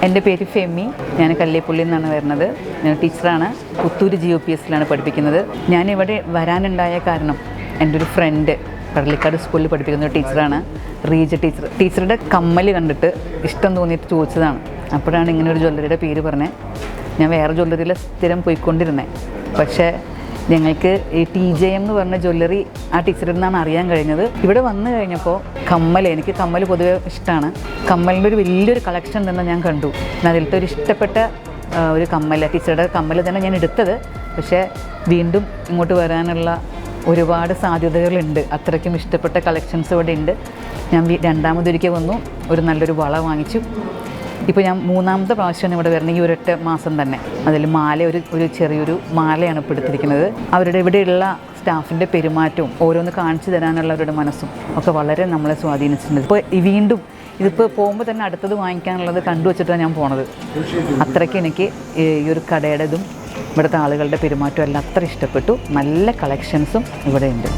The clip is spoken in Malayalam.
എൻ്റെ പേര് ഫെമി. ഞാൻ കല്ലേപ്പുള്ളിയിൽ നിന്നാണ് വരുന്നത്. ഞാൻ ടീച്ചറാണ്. പുത്തൂർ GOPSലാണ് പഠിപ്പിക്കുന്നത്. ഞാനിവിടെ വരാനുണ്ടായ കാരണം എൻ്റെ ഒരു ഫ്രണ്ട് കടലിക്കാട് സ്കൂളിൽ പഠിപ്പിക്കുന്ന ഒരു ടീച്ചറാണ്, റീജ ടീച്ചർ. ടീച്ചറുടെ കമ്മൽ കണ്ടിട്ട് ഇഷ്ടം തോന്നിയിട്ട് ചോദിച്ചതാണ്. അപ്പോഴാണ് ഇങ്ങനെ ഒരു ജ്വല്ലറിയുടെ പേര് പറഞ്ഞത്. ഞാൻ വേറെ ജ്വല്ലറിയിൽ സ്ഥിരം പോയിക്കൊണ്ടിരുന്നത്. പക്ഷേ ഞങ്ങൾക്ക് ഈ TJM എന്ന് പറഞ്ഞ ജ്വല്ലറി ആ ടീച്ചറിൽ നിന്നാണ് അറിയാൻ കഴിഞ്ഞത്. ഇവിടെ വന്നു കഴിഞ്ഞപ്പോൾ എനിക്ക് കമ്മൽ പൊതുവെ ഇഷ്ടമാണ്. കമ്മലിൻ്റെ ഒരു വലിയൊരു കളക്ഷൻ തന്നെ ഞാൻ കണ്ടു. അതിലത്തെ ഒരു ഇഷ്ടപ്പെട്ട ഒരു ടീച്ചറുടെ കമ്മൽ തന്നെ ഞാൻ എടുത്തത്. പക്ഷേ വീണ്ടും ഇങ്ങോട്ട് വരാനുള്ള ഒരുപാട് സാധ്യതകളുണ്ട്. അത്രയ്ക്കും ഇഷ്ടപ്പെട്ട കളക്ഷൻസ് ഇവിടെ ഉണ്ട്. ഞാൻ രണ്ടാമതൊരിക്കൽ വന്നു, ഒരു നല്ലൊരു വള വാങ്ങിച്ചു. ഇപ്പോൾ ഞാൻ മൂന്നാമത്തെ പ്രാവശ്യമാണ് ഇവിടെ വരുന്നത്, ഈ ഒരൊറ്റ മാസം തന്നെ. അതിൽ മാല ഒരു ചെറിയൊരു മാലയാണ് ഇപ്പോൾ എടുത്തിരിക്കുന്നത്. അവരുടെ ഇവിടെയുള്ള സ്റ്റാഫിൻ്റെ പെരുമാറ്റവും ഓരോന്ന് കാണിച്ചു തരാനുള്ള അവരുടെ മനസ്സും ഒക്കെ വളരെ നമ്മളെ സ്വാധീനിച്ചിട്ടുണ്ട്. ഇപ്പോൾ വീണ്ടും ഇതിപ്പോൾ പോകുമ്പോൾ തന്നെ അടുത്തത് വാങ്ങിക്കാനുള്ളത് കണ്ടുവച്ചിട്ടാണ് ഞാൻ പോണത്. അത്രയ്ക്ക് എനിക്ക് ഈ ഒരു കടയുടേതും ഇവിടുത്തെ ആളുകളുടെ പെരുമാറ്റവും എല്ലാം അത്ര ഇഷ്ടപ്പെട്ടു. നല്ല കളക്ഷൻസും ഇവിടെ ഉണ്ട്.